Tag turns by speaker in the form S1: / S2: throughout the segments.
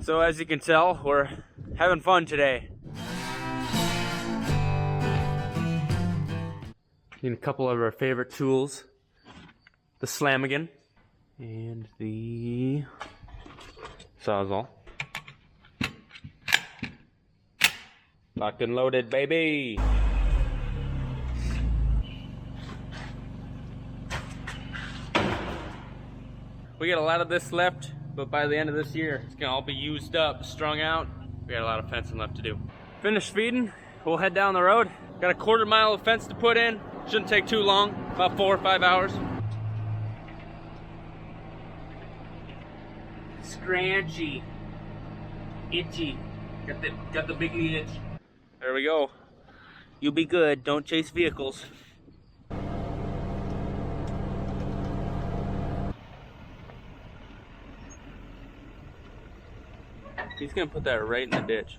S1: So as you can tell, we're having fun today. Need a couple of our favorite tools. The Slamigan and the Sawzall. Locked and loaded, baby! We got a lot of this left, but by the end of this year, it's gonna all be used up, strung out. We got a lot of fencing left to do. Finished feeding, we'll head down the road. Got a 1/4 mile of fence to put in. Shouldn't take too long, about 4 or 5 hours. Scratchy, itchy, got the big itch. There we go. You be good, don't chase vehicles. He's gonna put that right in the ditch.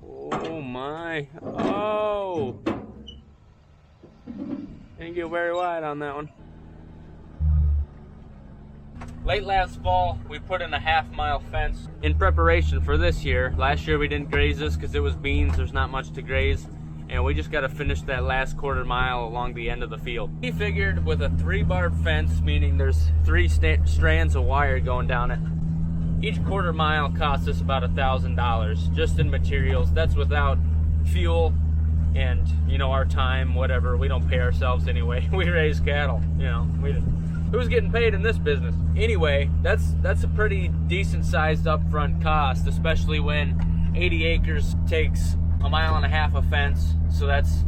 S1: Oh my, oh! Didn't get very wide on that one. Late last fall, we put in a 1/2 mile fence in preparation for this year. Last year we didn't graze this because it was beans, there's not much to graze. And we just gotta finish that last 1/4 mile along the end of the field. We figured with a 3-barb fence, meaning there's 3 strands of wire going down it, each 1/4 mile costs us about $1,000 just in materials. That's without fuel and, you know, our time, whatever. We don't pay ourselves anyway. We raise cattle, you know. Who's getting paid in this business? Anyway, that's a pretty decent sized upfront cost, especially when 80 acres takes 1.5 miles of fence. So that's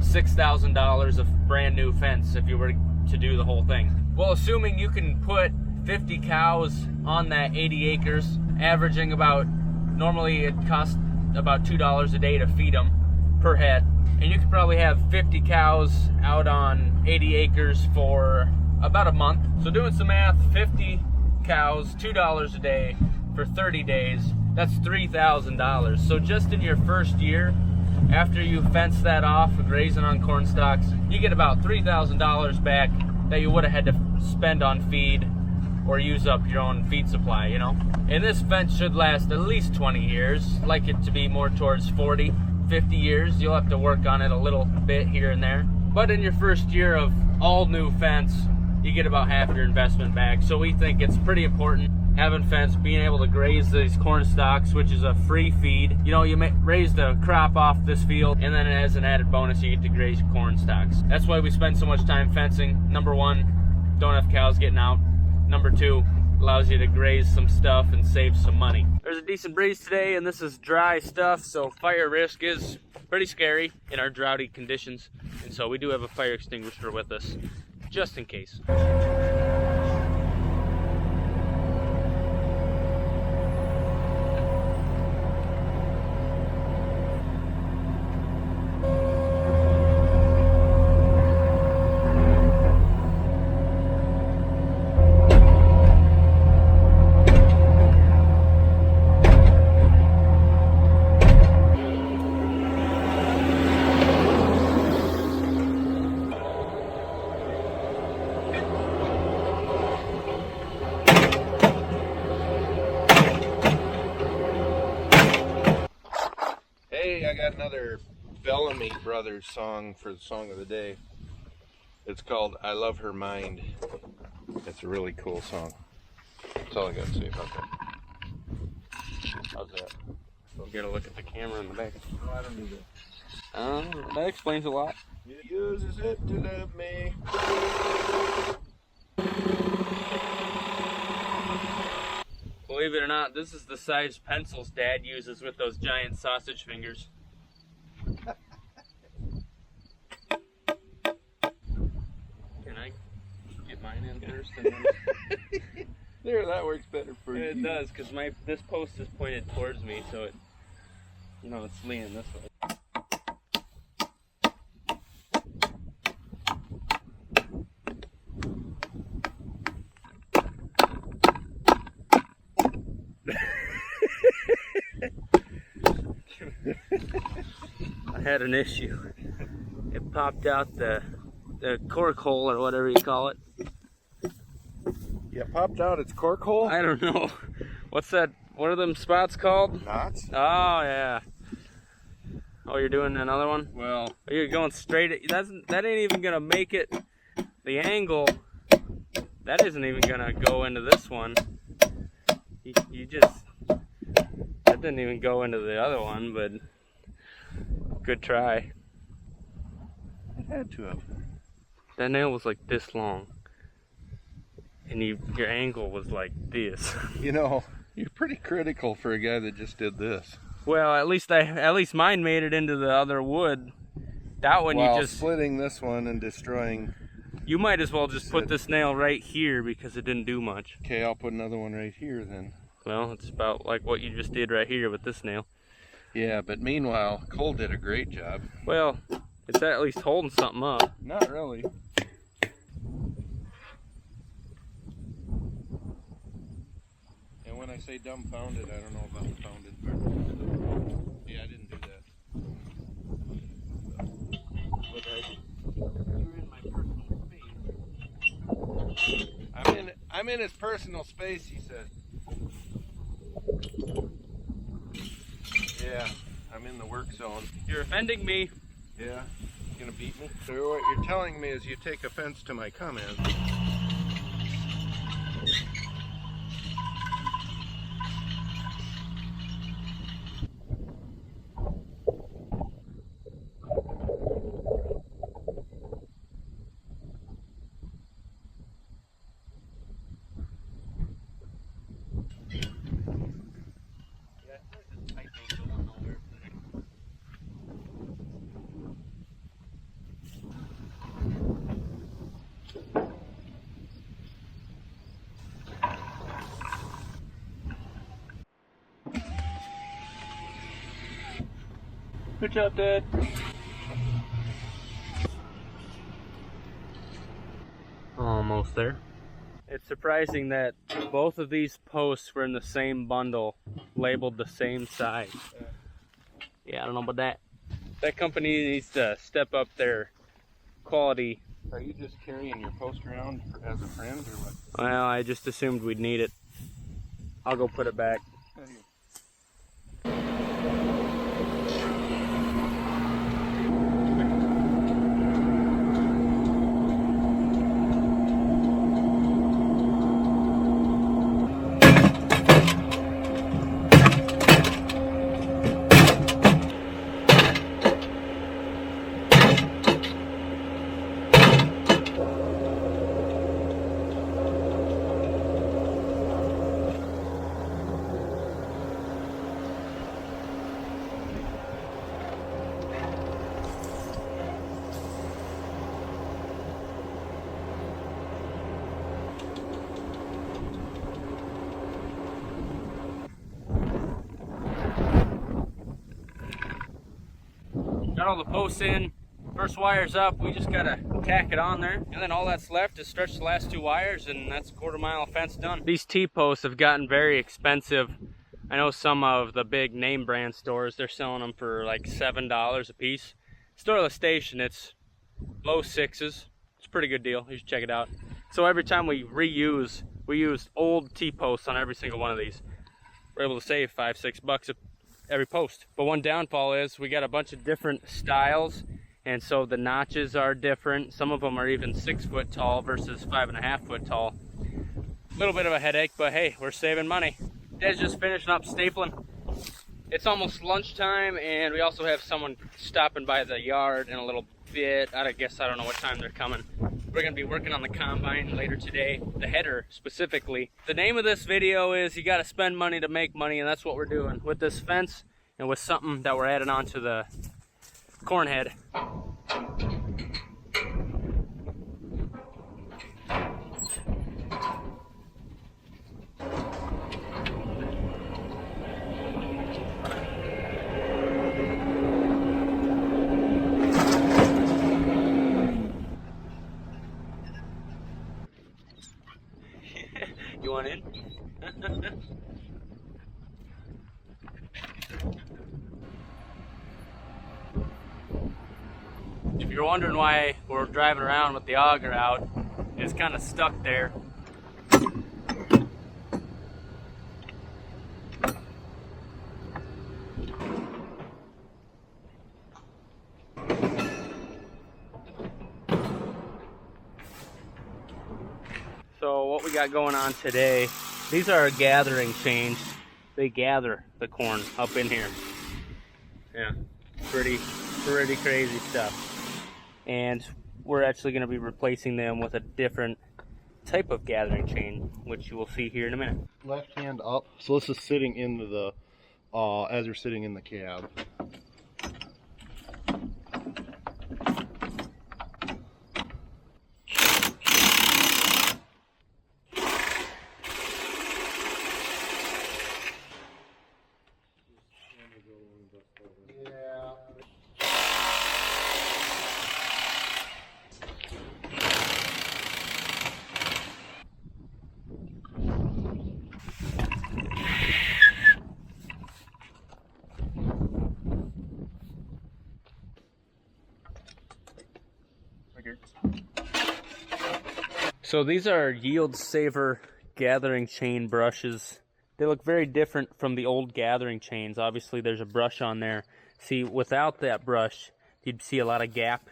S1: $6,000 of brand new fence if you were to do the whole thing. Well, assuming you can put 50 cows on that 80 acres, averaging about, normally it costs about $2 a day to feed them per head. And you could probably have 50 cows out on 80 acres for about a month. So doing some math, 50 cows, $2 a day for 30 days, that's $3,000. So just in your first year, after you fence that off, grazing on corn stalks, you get about $3,000 back that you would have had to spend on feed or use up your own feed supply, you know. And this fence should last at least 20 years, like it to be more towards 40, 50 years. You'll have to work on it a little bit here and there. But in your first year of all new fence, you get about half your investment back. So we think it's pretty important having fence, being able to graze these corn stalks, which is a free feed. You know, you may raise the crop off this field, and then as an added bonus, you get to graze corn stalks. That's why we spend so much time fencing. Number 1, don't have cows getting out. Number 2, allows you to graze some stuff and save some money. There's a decent breeze today, and this is dry stuff, so fire risk is pretty scary in our droughty conditions. And so we do have a fire extinguisher with us, just in case.
S2: I got another Bellamy Brothers song for the song of the day. It's called I Love Her Mind. It's a really cool song. That's all I got to say about that. How's that?
S1: You gotta look at the camera in the back.
S2: No, I don't do that.
S1: That explains a lot.
S2: He uses it to love me.
S1: Believe it or not, this is the size pencils Dad uses with those giant sausage fingers. Can I get mine in first? And then...
S2: There, that works better for you.
S1: It does, because this post is pointed towards me, so it, you know, it's leaning this way. I had an issue. It popped out the cork hole or whatever you call it.
S2: Yeah, popped out its cork hole.
S1: I don't know. What's that? What are them spots called?
S2: Knots.
S1: Oh yeah. Oh, you're doing another one?
S2: Well,
S1: You're going straight at, that ain't even gonna make it. The angle, that isn't even gonna go into this one. You just, that didn't even go into the other one, but good try.
S2: it had to have.
S1: That nail was like this long, and your angle was like this.
S2: You know, you're pretty critical for a guy that just did this.
S1: Well, at least mine made it into the other wood. That one
S2: While
S1: you just
S2: splitting this one and destroying.
S1: You might as well just put this nail right here because it didn't do much.
S2: Okay, I'll put another one right here then.
S1: Well, it's about like what you just did right here with this nail.
S2: Yeah, but meanwhile, Cole did a great job.
S1: Well, it's at least holding something up.
S2: Not really. And when I say dumbfounded, I don't know about the founded part. Yeah, I didn't do that. I'm in his personal space, he said. Yeah, I'm in the work zone.
S1: You're offending me.
S2: Yeah, you gonna beat me? So what you're telling me is you take offense to my comment.
S1: Good job, Dad. Almost there. It's surprising that both of these posts were in the same bundle, labeled the same size. Yeah, I don't know about that. That company needs to step up their quality.
S2: Are you just carrying your post around as a friend or what?
S1: Well, I just assumed we'd need it. I'll go put it back. Got all the posts in, first wire's up, we just gotta tack it on there, and then all that's left is stretch the last two wires, and that's a quarter-mile fence done. These T-posts have gotten very expensive. I know some of the big name brand stores, they're selling them for like $7 a piece. Storeless Station, it's low sixes. It's a pretty good deal, you should check it out. So every time we reuse, we use old T-posts on every single one of these. We're able to save $5-6 every post. But one downfall is we got a bunch of different styles, and so the notches are different. Some of them are even 6 foot tall versus 5.5 foot tall. A little bit of a headache, but hey, we're saving money. Dad's just finishing up stapling. It's almost lunchtime, and we also have someone stopping by the yard in a little bit. I don't know what time they're coming. We're gonna be working on the combine later today, the header specifically. The name of this video is you gotta spend money to make money, and that's what we're doing with this fence and with something that we're adding on to the corn head. You want in? If you're wondering why we're driving around with the auger out, it's kind of stuck there. what we got going on today, these are our gathering chains. They gather the corn up in here. Yeah, pretty crazy stuff. And we're actually going to be replacing them with a different type of gathering chain, which you will see here in a minute.
S3: Left hand up. So this is sitting into the, as you're sitting in the cab.
S1: So these are yield saver gathering chain brushes. They look very different from the old gathering chains. Obviously there's a brush on there. See, without that brush, you'd see a lot of gap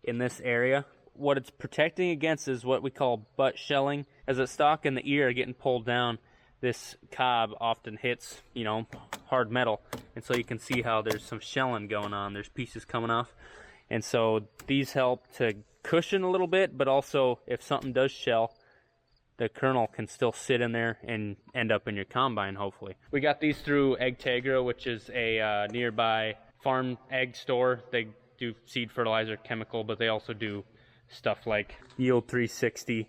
S1: in this area. What it's protecting against is what we call butt shelling. As the stalk and the ear are getting pulled down, this cob often hits, you know, hard metal. And so you can see how there's some shelling going on. There's pieces coming off. And so these help to cushion a little bit, but also if something does shell, the kernel can still sit in there and end up in your combine, hopefully. We got these through Egtegra, which is a nearby farm egg store. They do seed fertilizer, chemical, but they also do stuff like Yield 360,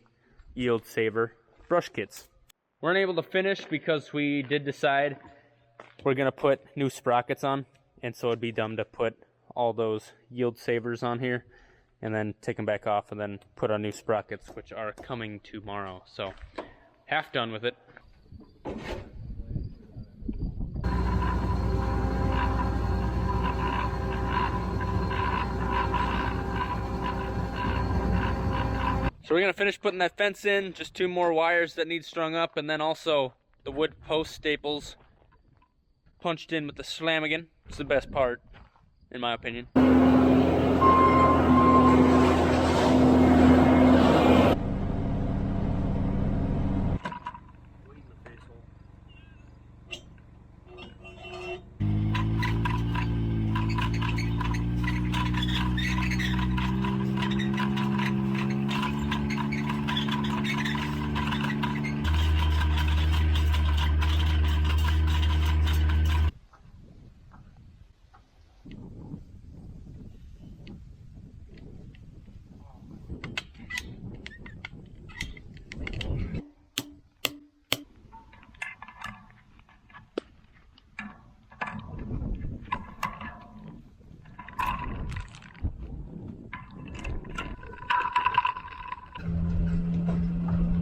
S1: Yield Saver, brush kits. Weren't able to finish because we did decide we're gonna put new sprockets on, and so it'd be dumb to put all those Yield Savers on here and then take them back off and then put on new sprockets, which are coming tomorrow. So half done with it. So we're gonna finish putting that fence in, just 2 more wires that need strung up, and then also the wood post staples punched in with the Slamigan. It's the best part, in my opinion.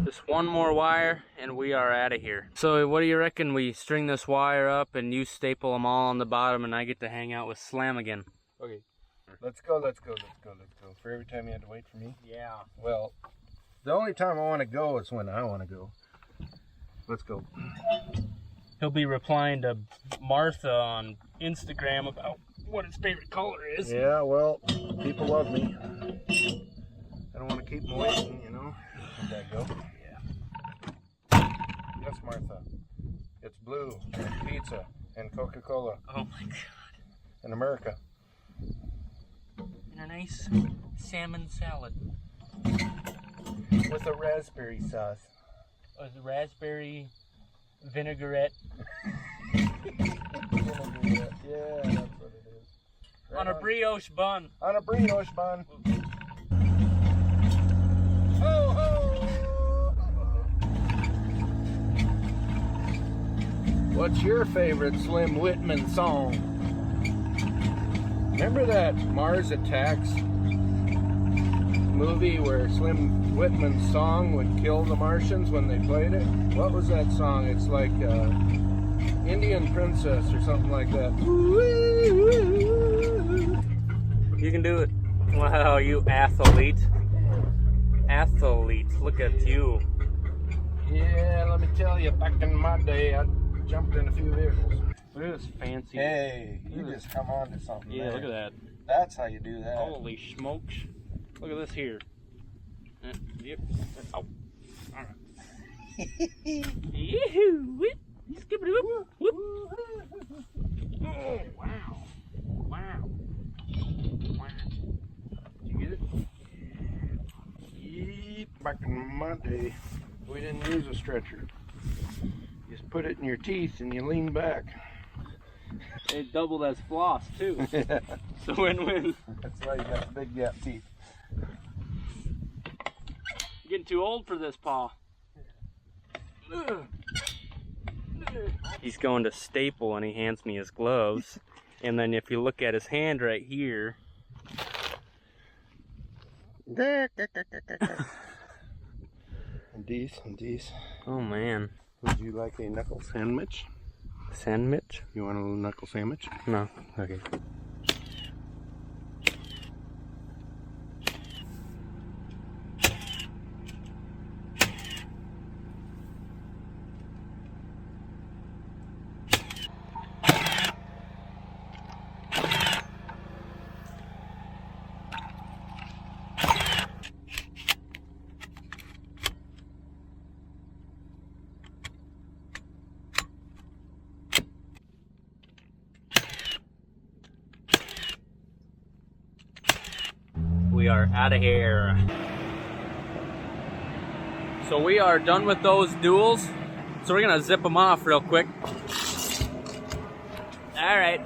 S1: Just 1 more wire and we are out of here. So what do you reckon we string this wire up and you staple them all on the bottom and I get to hang out with Slamigan?
S2: Okay. Let's go. For every time you had to wait for me?
S1: Yeah.
S2: Well, the only time I want to go is when I want to go. Let's go.
S1: He'll be replying to Martha on Instagram about what his favorite color is.
S2: Yeah, well, people love me. I don't want to keep them waiting, you know. Let that go. Yeah. Yes, Martha. It's blue and pizza and Coca-Cola.
S1: Oh my God.
S2: In America.
S1: And a nice salmon salad.
S2: With a raspberry sauce.
S1: A raspberry vinaigrette.
S2: Vinaigrette. Yeah, that's what it is. Right
S1: on a brioche bun.
S2: On a brioche bun. Ho, ho. What's your favorite Slim Whitman song? Remember that Mars Attacks movie where Slim Whitman's song would kill the Martians when they played it? What was that song? It's like Indian Princess or something like that.
S1: You can do it. Wow, you athlete. Athlete, look at you.
S2: Yeah, let me tell you, back in my day, I jumped in a few vehicles.
S1: Look at this fancy.
S2: Hey, you just come on to something.
S1: Yeah,
S2: there.
S1: look at that.
S2: That's how you do that.
S1: Holy smokes. Look at this here. Yep. Oh. All right. Yee-hoo, whip. Skippity whoop, whoop. Oh, wow. Wow. Wow.
S2: Did you get it? Back in my day, we didn't use a stretcher. You just put it in your teeth and you lean back.
S1: It doubled as floss, too. It's a win-win.
S2: That's why you got big gap teeth.
S1: Getting too old for this, paw. He's going to staple and he hands me his gloves. And then if you look at his hand right here.
S2: And these.
S1: Oh man.
S2: Would you like a knuckle sandwich?
S1: Sandwich?
S2: You want a little knuckle sandwich?
S1: No. Okay. We are out of here. So we are done with those duels. So we're gonna zip them off real quick. All right.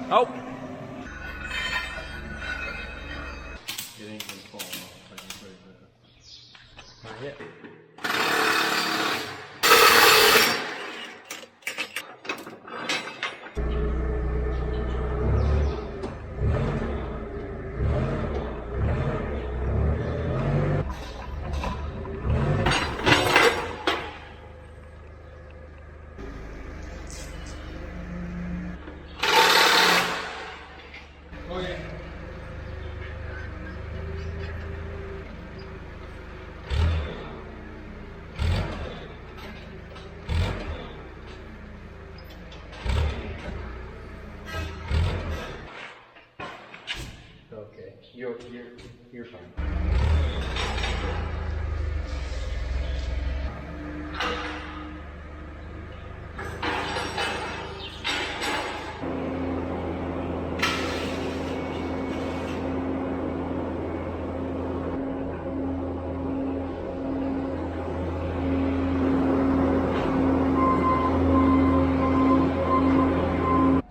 S1: Oh.
S2: It ain't gonna fall off. I can tell you that.
S1: Not yet.
S2: Okay, you're fine.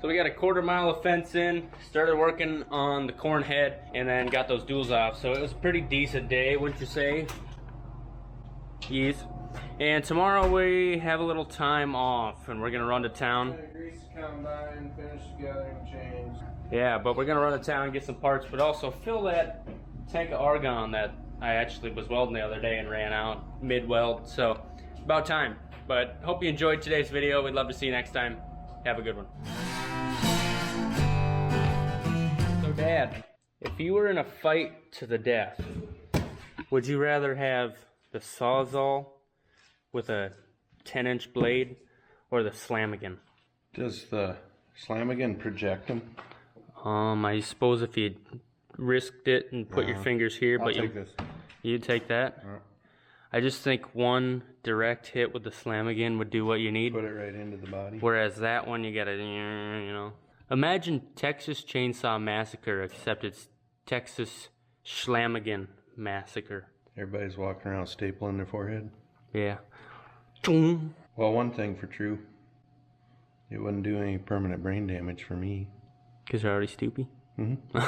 S1: So we got a 1/4 mile of fence in, started working on the corn head, and then got those duals off. So it was a pretty decent day, wouldn't you say? Yes. And tomorrow we have a little time off, and we're gonna run to town.
S2: Grease the combine, finish gathering chains.
S1: Yeah, but we're gonna run to town, get some parts, but also fill that tank of argon that I actually was welding the other day and ran out mid-weld. So about time. But hope you enjoyed today's video. We'd love to see you next time. Have a good one. So Dad, if you were in a fight to the death, would you rather have the Sawzall with a 10-inch blade or the Slamigan?
S2: Does the Slamigan project them?
S1: I suppose if you risked it and put your fingers here,
S2: I'll
S1: but
S2: take this.
S1: you'd take that. I just think one direct hit with the Slamigan would do what you need.
S2: Put it right into the body.
S1: Whereas that one, you gotta, you know. Imagine Texas Chainsaw Massacre, except it's Texas Schlamigan Massacre.
S2: Everybody's walking around stapling their forehead.
S1: Yeah.
S2: Well, one thing for true. It wouldn't do any permanent brain damage for me.
S1: Because you're already stoopy?
S2: Mm-hmm.